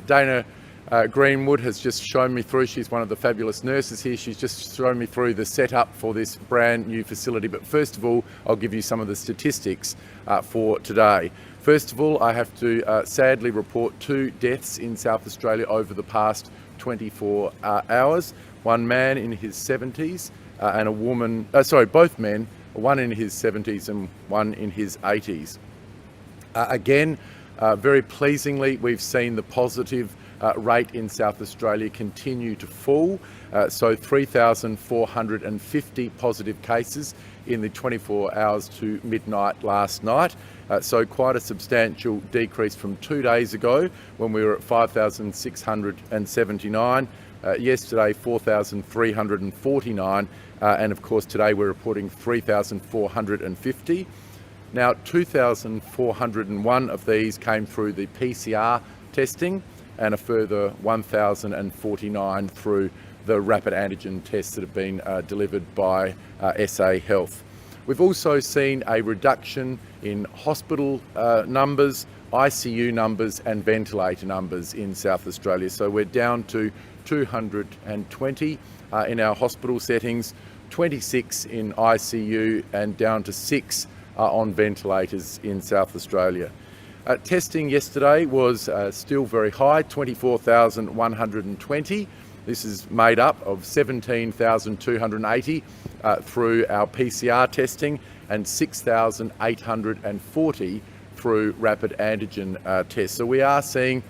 Dana Greenwood has just shown me through. She's one of the fabulous nurses here. She's just shown me through the setup for this brand new facility. But first of all, I'll give you some of the statistics for today. First of all, I have to sadly report 2 deaths in South Australia over the past 24 hours. One man in his 70s and a woman, both men, one in his 70s and one in his 80s. Again, very pleasingly, we've seen the positive rate in South Australia continue to fall. So 3,450 positive cases in the 24 hours to midnight last night. So quite a substantial decrease from 2 days ago when we were at 5,679. Yesterday, 4,349. And of course, today we're reporting 3,450. Now, 2,401 of these came through the PCR testing and a further 1,049 through the rapid antigen tests that have been delivered by SA Health. We've also seen a reduction in hospital numbers, ICU numbers and ventilator numbers in South Australia. So we're down to 220 in our hospital settings, 26 in ICU and down to 6 on ventilators in South Australia. Testing yesterday was still very high, 24,120. This is made up of 17,280 through our PCR testing and 6,840 through rapid antigen tests. So we are seeing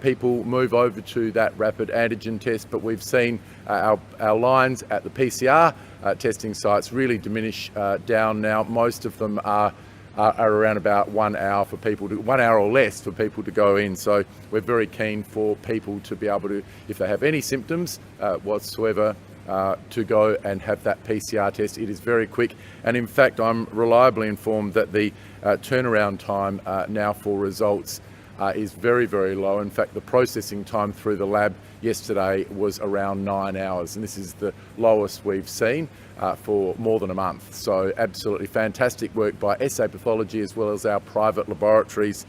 people move over to that rapid antigen test, but we've seen our lines at the PCR testing sites really diminish down now. Most of them are around about 1 hour for people to 1 hour or less for people to go in. So we're very keen for people to be able to, if they have any symptoms whatsoever, to go and have that PCR test. It is very quick, and in fact I'm reliably informed that the turnaround time now for results is very, very low. In fact, the processing time through the lab yesterday was around 9 hours, and this is the lowest we've seen for more than a month. So absolutely fantastic work by SA Pathology as well as our private laboratories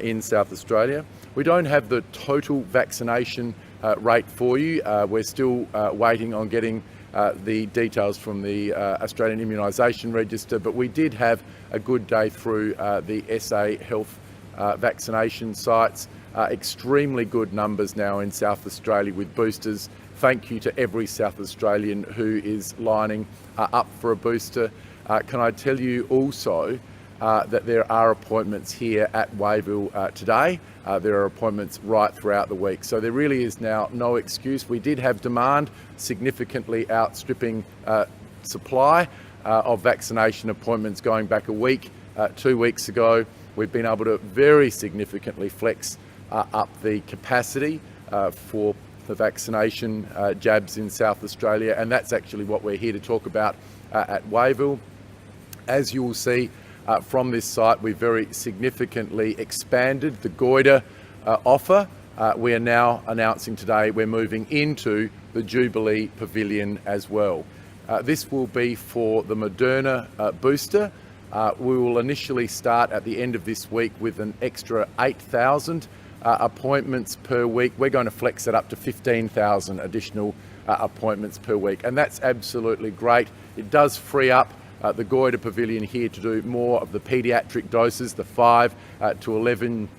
in South Australia. We don't have the total vaccination rate for you. We're still waiting on getting the details from the Australian Immunisation Register, but we did have a good day through the SA Health vaccination sites. Extremely good numbers now in South Australia with boosters. Thank you to every South Australian who is lining up for a booster. Can I tell you also that there are appointments here at Wayville today. There are appointments right throughout the week. So there really is now no excuse. We did have demand significantly outstripping supply of vaccination appointments going back a week, 2 weeks ago. We've been able to very significantly flex up the capacity for the vaccination jabs in South Australia, and that's actually what we're here to talk about at Wayville. As you will see from this site, we very significantly expanded the goiter offer. We are now announcing today we're moving into the Jubilee Pavilion as well. This will be for the Moderna booster. We will initially start at the end of this week with an extra 8,000 appointments per week. We're going to flex it up to 15,000 additional appointments per week, and that's absolutely great. It does free up the goiter pavilion here to do more of the paediatric doses, the 5 to 11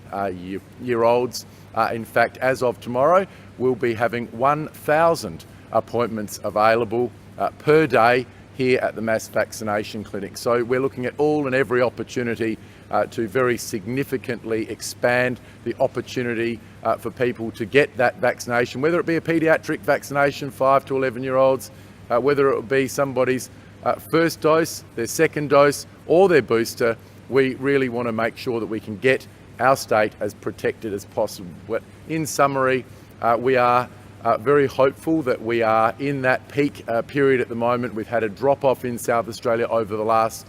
year olds. In fact, as of tomorrow, we'll be having 1,000 appointments available per day here at the mass vaccination clinic. So we're looking at all and every opportunity to very significantly expand the opportunity for people to get that vaccination, whether it be a paediatric vaccination, 5 to 11 year olds, whether it be somebody's first dose, their second dose or their booster. We really want to make sure that we can get our state as protected as possible. In summary, we are very hopeful that we are in that peak period at the moment. We've had a drop-off in South Australia over the last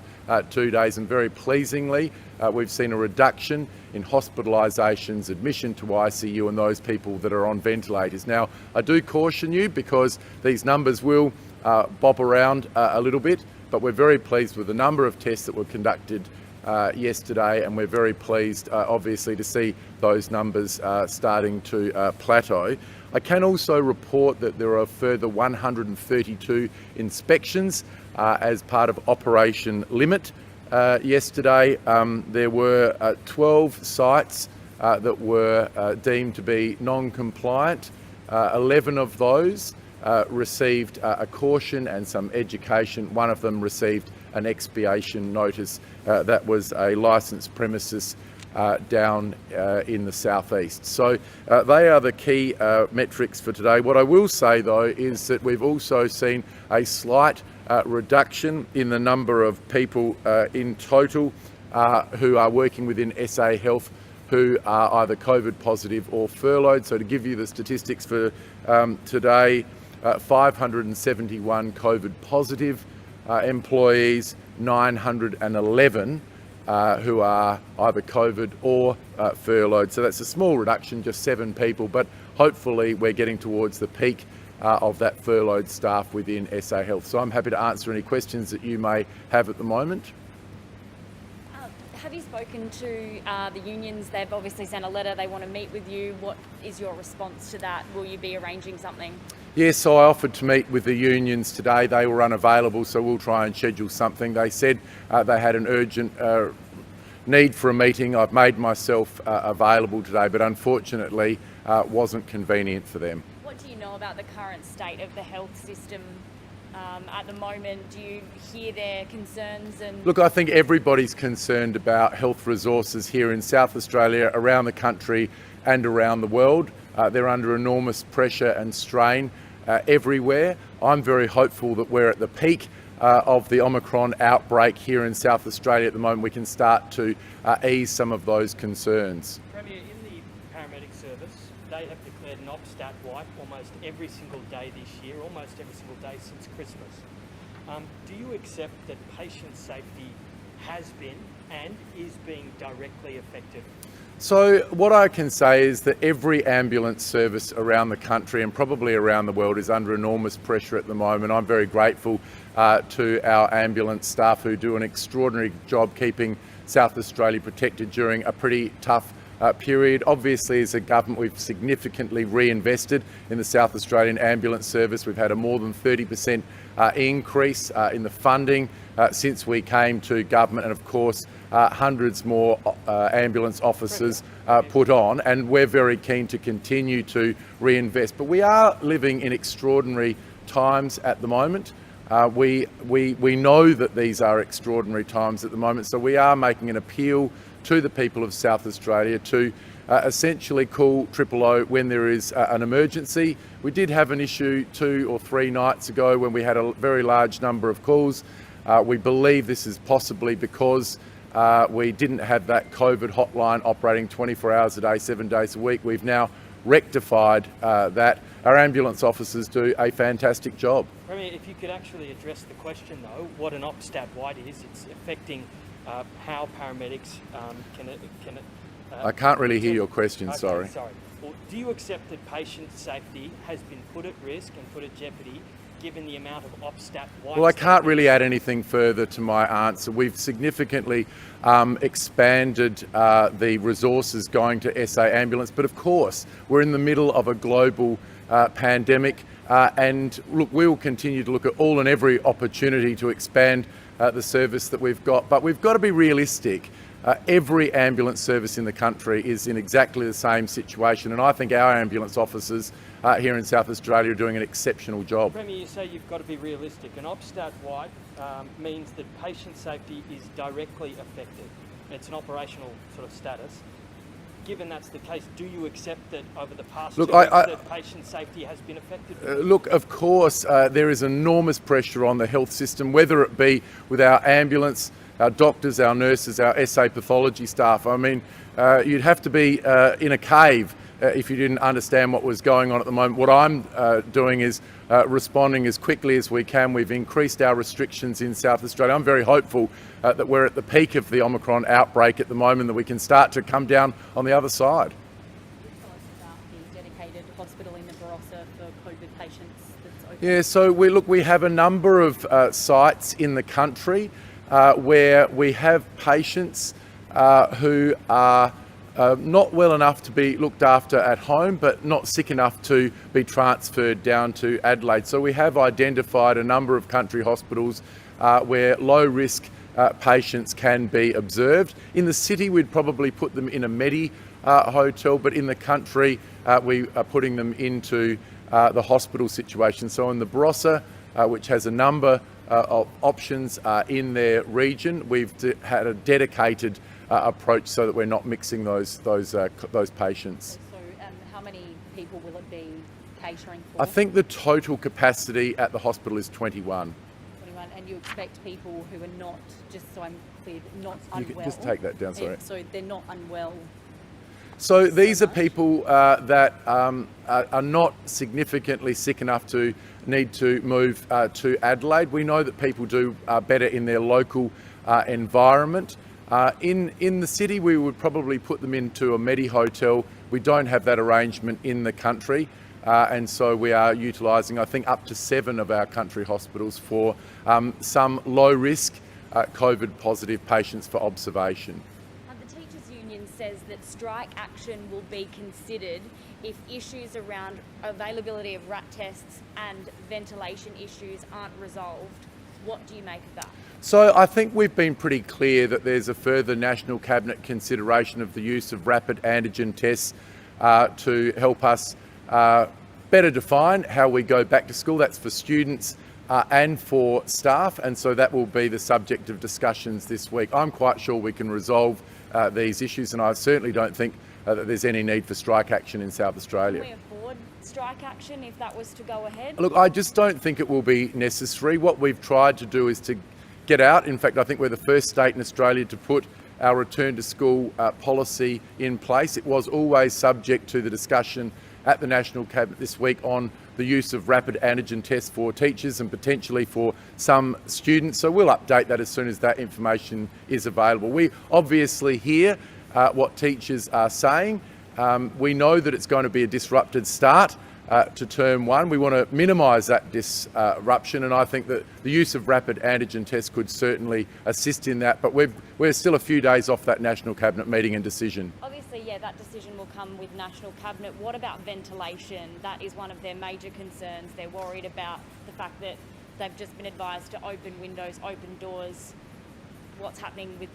2 days, and very pleasingly we've seen a reduction in hospitalisations, admission to ICU and those people that are on ventilators. Now, I do caution you because these numbers will bob around a little bit, but we're very pleased with the number of tests that were conducted yesterday, and we're very pleased, obviously, to see those numbers starting to plateau. I can also report that there are a further 132 inspections as part of Operation Limit. Yesterday, there were 12 sites that were deemed to be non-compliant. 11 of those received a caution and some education. One of them received an expiation notice. That was a licensed premises down in the southeast. So they are the key metrics for today. What I will say though is that we've also seen a slight reduction in the number of people in total who are working within SA Health who are either COVID positive or furloughed. So to give you the statistics for today, 571 COVID positive employees, 911 who are either COVID or furloughed. So that's a small reduction, just 7 people, but hopefully we're getting towards the peak of that furloughed staff within SA Health. So I'm happy to answer any questions that you may have at the moment. Have you spoken to the unions? They've obviously sent a letter, they want to meet with you. What is your response to that? Will you be arranging something? Yes, so I offered to meet with the unions today. They were unavailable, so we'll try and schedule something. They said they had an urgent need for a meeting. I've made myself available today, but unfortunately wasn't convenient for them. What do you know about the current state of the health system at the moment? Do you hear their concerns? Look, I think everybody's concerned about health resources here in South Australia, around the country and around the world. They're under enormous pressure and strain everywhere. I'm very hopeful that we're at the peak of the Omicron outbreak here in South Australia at the moment. We can start to ease some of those concerns. Premier, in the paramedic service, they have declared an op-stat wipe almost every single day this year, almost every single day since Christmas. Do you accept that patient safety has been and is being directly affected? So what I can say is that every ambulance service around the country and probably around the world is under enormous pressure at the moment. I'm very grateful to our ambulance staff who do an extraordinary job keeping South Australia protected during a pretty tough period. Obviously, as a government, we've significantly reinvested in the South Australian ambulance service. We've had a more than 30% increase in the funding since we came to government, and of course hundreds more ambulance officers put on, and we're very keen to continue to reinvest. But we are living in extraordinary times at the moment. We know that these are extraordinary times at the moment, so we are making an appeal to the people of South Australia to essentially call 000 when there is an emergency. We did have an issue 2 or 3 nights ago when we had a very large number of calls. We believe this is possibly because we didn't have that COVID hotline operating 24 hours a day, 7 days a week. We've now rectified that. Our ambulance officers do a fantastic job. Premier, if you could actually address the question though, what an op-stat wipe is, it's affecting how paramedics can I can't really hear your question, okay, sorry. Well, do you accept that patient safety has been put at risk and put at jeopardy given the amount of op-stat wipes? Well, I can't really add anything further to my answer. We've significantly expanded the resources going to SA Ambulance, but of course we're in the middle of a global pandemic, and look, we will continue to look at all and every opportunity to expand the service that we've got, but we've got to be realistic. Every ambulance service in the country is in exactly the same situation, and I think our ambulance officers here in South Australia are doing an exceptional job. Premier, you say you've got to be realistic. An op-stat wipe means that patient safety is directly affected. It's an operational sort of status. Given that's the case, do you accept that over the past 2 weeks that patient safety has been affected? Look, of course, there is enormous pressure on the health system, whether it be with our ambulance, our doctors, our nurses, our SA pathology staff. I mean, you'd have to be in a cave if you didn't understand what was going on at the moment. What I'm doing is responding as quickly as we can. We've increased our restrictions in South Australia. I'm very hopeful that we're at the peak of the Omicron outbreak at the moment, that we can start to come down on the other side. About the dedicated hospital in the Barossa for COVID patients that's open? Yeah, so we have a number of sites in the country. where we have patients who are not well enough to be looked after at home, but not sick enough to be transferred down to Adelaide. So we have identified a number of country hospitals where low risk patients can be observed. In the city, we'd probably put them in a Medi hotel, but in the country, we are putting them into the hospital situation. So in the Barossa, which has a number of options in their region, we've had a dedicated approach so that we're not mixing those patients. So how many people will it be catering for? I think the total capacity at the hospital is 21. 21, and you expect people who are not, just so I'm clear, not You unwell. can just take that down, sorry. So they're not unwell. So these are people that are not significantly sick enough to need to move to Adelaide. We know that people do better in their local environment. In the city, we would probably put them into a Medi hotel. We don't have that arrangement in the country. And so we are utilising, I think, up to 7 of our country hospitals for some low risk COVID positive patients for observation. The Teachers Union says that strike action will be considered if issues around availability of RAT tests and ventilation issues aren't resolved. What do you make of that? So I think we've been pretty clear that there's a further National Cabinet consideration of the use of rapid antigen tests to help us better define how we go back to school. That's for students and for staff, and so that will be the subject of discussions this week. I'm quite sure we can resolve these issues, and I certainly don't think that there's any need for strike action in South Australia. Can we afford strike action if that was to go ahead? Look, I just don't think it will be necessary. What we've tried to do is to get out. In fact, I think we're the first state in Australia to put our return to school policy in place. It was always subject to the discussion at the National Cabinet this week on the use of rapid antigen tests for teachers and potentially for some students. So we'll update that as soon as that information is available. We obviously hear what teachers are saying. We know that it's going to be a disrupted start to term 1. We want to minimise that disruption, and I think that the use of rapid antigen tests could certainly assist in that, but we're still a few days off that National Cabinet meeting and decision. Obviously, yeah, that decision will come with National Cabinet. What about ventilation? That is one of their major concerns. They're worried about the fact that they've just been advised to open windows, open doors. What's happening with...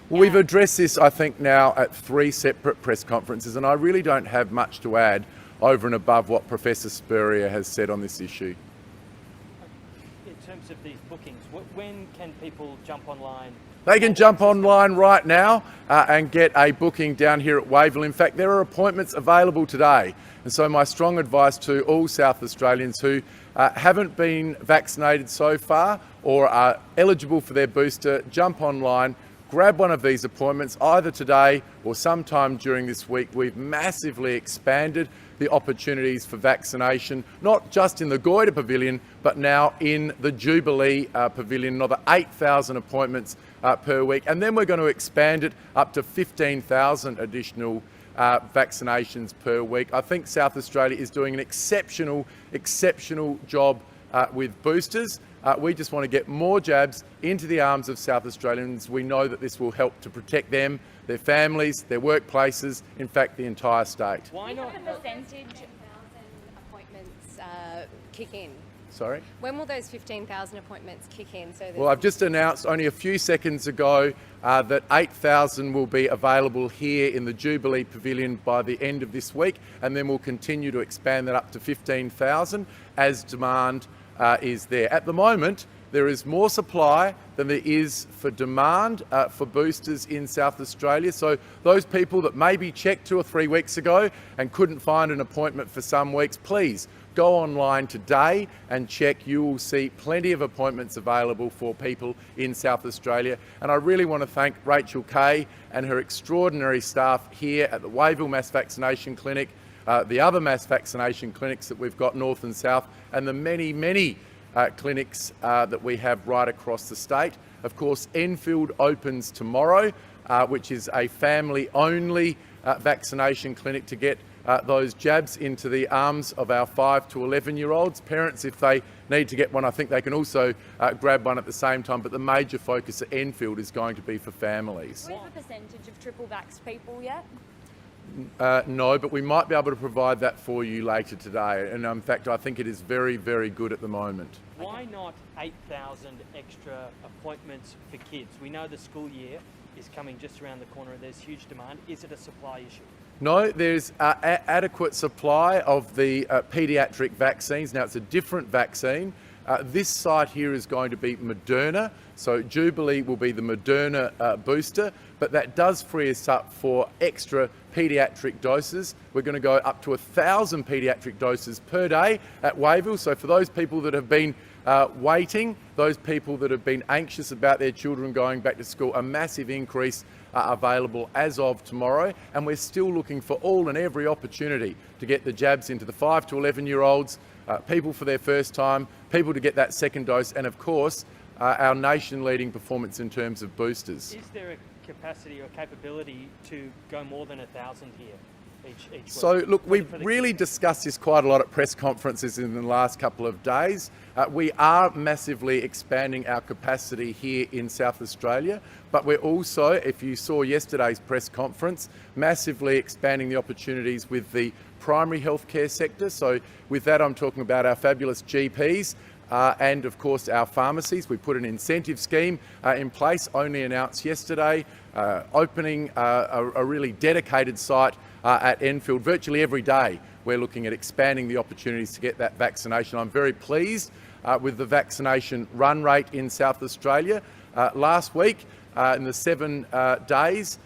Well, we've addressed this, I think, now at 3 separate press conferences, and I really don't have much to add over and above what Professor Spurrier has said on this issue. In terms of these bookings, when can people jump online? They can jump online right now and get a booking down here at Wavell. In fact, there are appointments available today. And so my strong advice to all South Australians who haven't been vaccinated so far or are eligible for their booster, jump online, grab one of these appointments either today or sometime during this week. We've massively expanded the opportunities for vaccination, not just in the Goyder Pavilion, but now in the Jubilee Pavilion, another 8,000 appointments per week. And then we're going to expand it up to 15,000 additional vaccinations per week. I think South Australia is doing an exceptional job with boosters. We just want to get more jabs into the arms of South Australians. We know that this will help to protect them, their families, their workplaces, in fact, the entire state. Why not? The percentage... 15,000 appointments kick in? Sorry? When will those 15,000 appointments kick in? Well, I've just announced only a few seconds ago that 8,000 will be available here in the Jubilee Pavilion by the end of this week, and then we'll continue to expand that up to 15,000 as demand is there. At the moment, there is more supply than there is for demand for boosters in South Australia. So those people that maybe checked 2 or 3 weeks ago and couldn't find an appointment for some weeks, please go online today and check. You will see plenty of appointments available for people in South Australia. And I really want to thank Rachel Kay and her extraordinary staff here at the Wavell Mass Vaccination Clinic, the other mass vaccination clinics that we've got north and south, and the many clinics that we have right across the state. Of course, Enfield opens tomorrow, which is a family-only vaccination clinic to get those jabs into the arms of our 5 to 11-year-olds. Parents, if they need to get one, I think they can also grab one at the same time, but the major focus at Enfield is going to be for families. Do we have a percentage of triple vaxxed people yet? No, but we might be able to provide that for you later today. And in fact, I think it is very, very good at the moment. Why not 8,000 extra appointments for kids? We know the school year is coming just around the corner and there's huge demand. Is it a supply issue? No, there's adequate supply of the paediatric vaccines. Now, it's a different vaccine. This site here is going to be Moderna, so Jubilee will be the Moderna booster, but that does free us up for extra paediatric doses. We're going to go up to 1,000 paediatric doses per day at Wayville. So for those people that have been waiting, those people that have been anxious about their children going back to school, a massive increase available as of tomorrow, and we're still looking for all and every opportunity to get the jabs into the 5 to 11-year-olds, people for their first time, people to get that second dose, and of course our nation-leading performance in terms of boosters. Is there a capacity or capability to go more than 1,000 here each week? So look, we've really discussed this quite a lot at press conferences in the last couple of days. We are massively expanding our capacity here in South Australia, but we're also, if you saw yesterday's press conference, massively expanding the opportunities with the primary healthcare sector. So with that, I'm talking about our fabulous GPs and of course our pharmacies. We put an incentive scheme in place, only announced yesterday, opening a really dedicated site at Enfield. Virtually every day we're looking at expanding the opportunities to get that vaccination. I'm very pleased with the vaccination run rate in South Australia. Last week, in the 7 days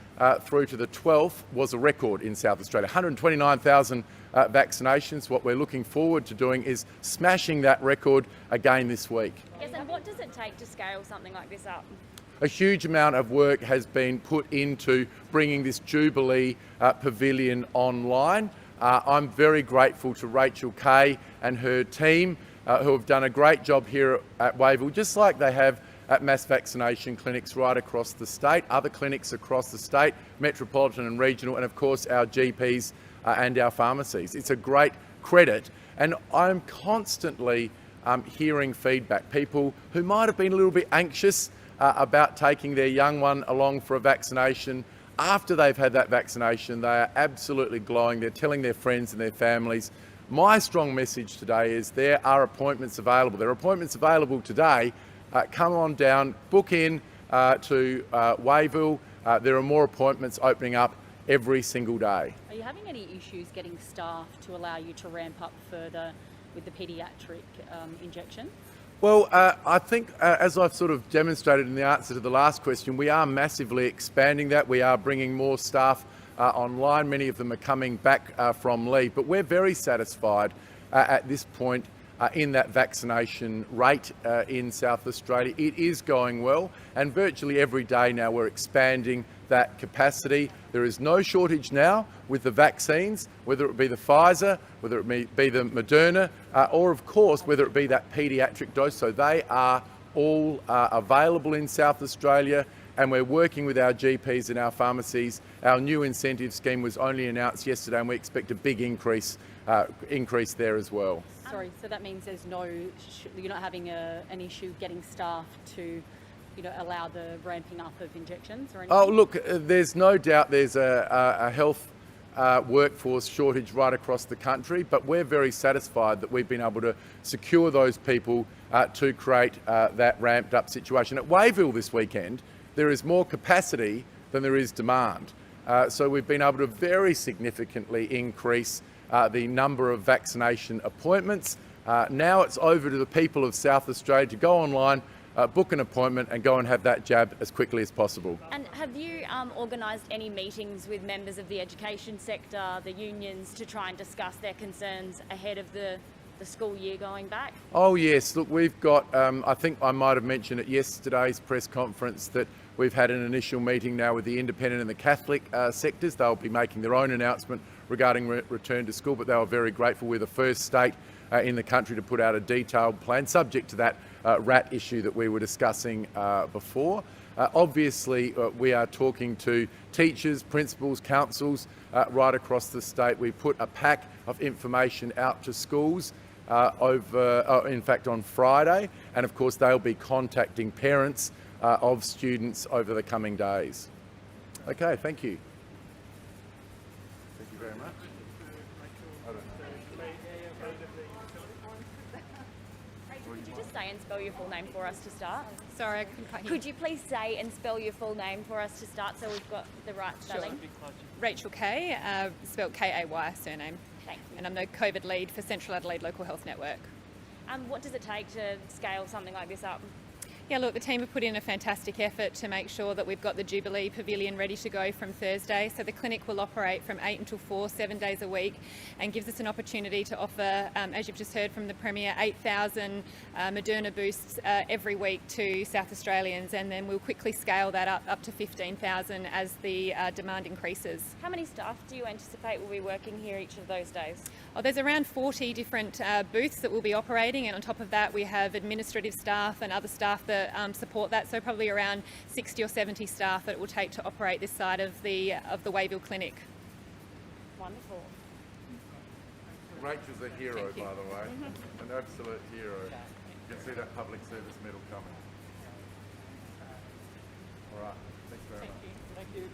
through to the 12th, was a record in South Australia, 129,000 vaccinations. What we're looking forward to doing is smashing that record again this week. Yes, and what does it take to scale something like this up? A huge amount of work has been put into bringing this Jubilee Pavilion online. I'm very grateful to Rachel Kay and her team who have done a great job here at Wayville, just like they have at mass vaccination clinics right across the state, other clinics across the state, metropolitan and regional, and of course our GPs and our pharmacies. It's a great credit, and I'm constantly hearing feedback. People who might have been a little bit anxious about taking their young one along for a vaccination. After they've had that vaccination, they are absolutely glowing. They're telling their friends and their families. My strong message today is there are appointments available. There are appointments available today. Come on down, book in to Wayville. There are more appointments opening up every single day. Are you having any issues getting staff to allow you to ramp up further with the paediatric injection? Well, I think as I've sort of demonstrated in the answer to the last question, we are massively expanding that. We are bringing more staff online. Many of them are coming back from leave, but we're very satisfied at this point in that vaccination rate in South Australia. It is going well, and virtually every day now we're expanding that capacity. There is no shortage now with the vaccines, whether it be the Pfizer, whether it be the Moderna, or of course whether it be that paediatric dose. So they are all available in South Australia, and we're working with our GPs and our pharmacies. Our new incentive scheme was only announced yesterday, and we expect a big increase there as well. Sorry, so that means there's you're not having an issue getting staff to, allow the ramping up of injections or anything? Oh, look, there's no doubt there's a health workforce shortage right across the country, but we're very satisfied that we've been able to secure those people to create that ramped up situation. At Wayville this weekend, there is more capacity than there is demand. So we've been able to very significantly increase the number of vaccination appointments. Now it's over to the people of South Australia to go online, book an appointment and go and have that jab as quickly as possible. And have you organised any meetings with members of the education sector, the unions, to try and discuss their concerns ahead of the school year going back? Oh yes, look, we've got, I think I might have mentioned at yesterday's press conference that we've had an initial meeting now with the independent and the Catholic sectors. They'll be making their own announcement regarding return to school, but they were very grateful. We're the first state in the country to put out a detailed plan, subject to that rat issue that we were discussing before. Obviously, we are talking to teachers, principals, councils right across the state. We put a pack of information out to schools in fact on Friday, and of course they'll be contacting parents of students over the coming days. Okay, thank you. Thank you very much. Rachel, could you just say and spell your full name for us to start? Sorry, I couldn't quite hear. Could you please say and spell your full name for us to start so we've got the right spelling? Rachel Kay, spelled K-A-Y, surname. Thank you. And I'm the COVID lead for Central Adelaide Local Health Network. What does it take to scale something like this up? Yeah, look, the team have put in a fantastic effort to make sure that we've got the Jubilee Pavilion ready to go from Thursday. So the clinic will operate from 8 until 4, 7 days a week, and gives us an opportunity to offer, as you've just heard from the Premier, 8,000 Moderna boosts every week to South Australians, and then we'll quickly scale that up to 15,000 as the demand increases. How many staff do you anticipate will be working here each of those days? Oh, there's around 40 different booths that will be operating, and on top of that we have administrative staff and other staff that support that, so probably around 60 or 70 staff that it will take to operate this side of the Wayville Clinic. Wonderful. Rachel's a hero, Thank you. by the way, an absolute hero. You can see that public service medal coming. All right, thanks very much. Thank you.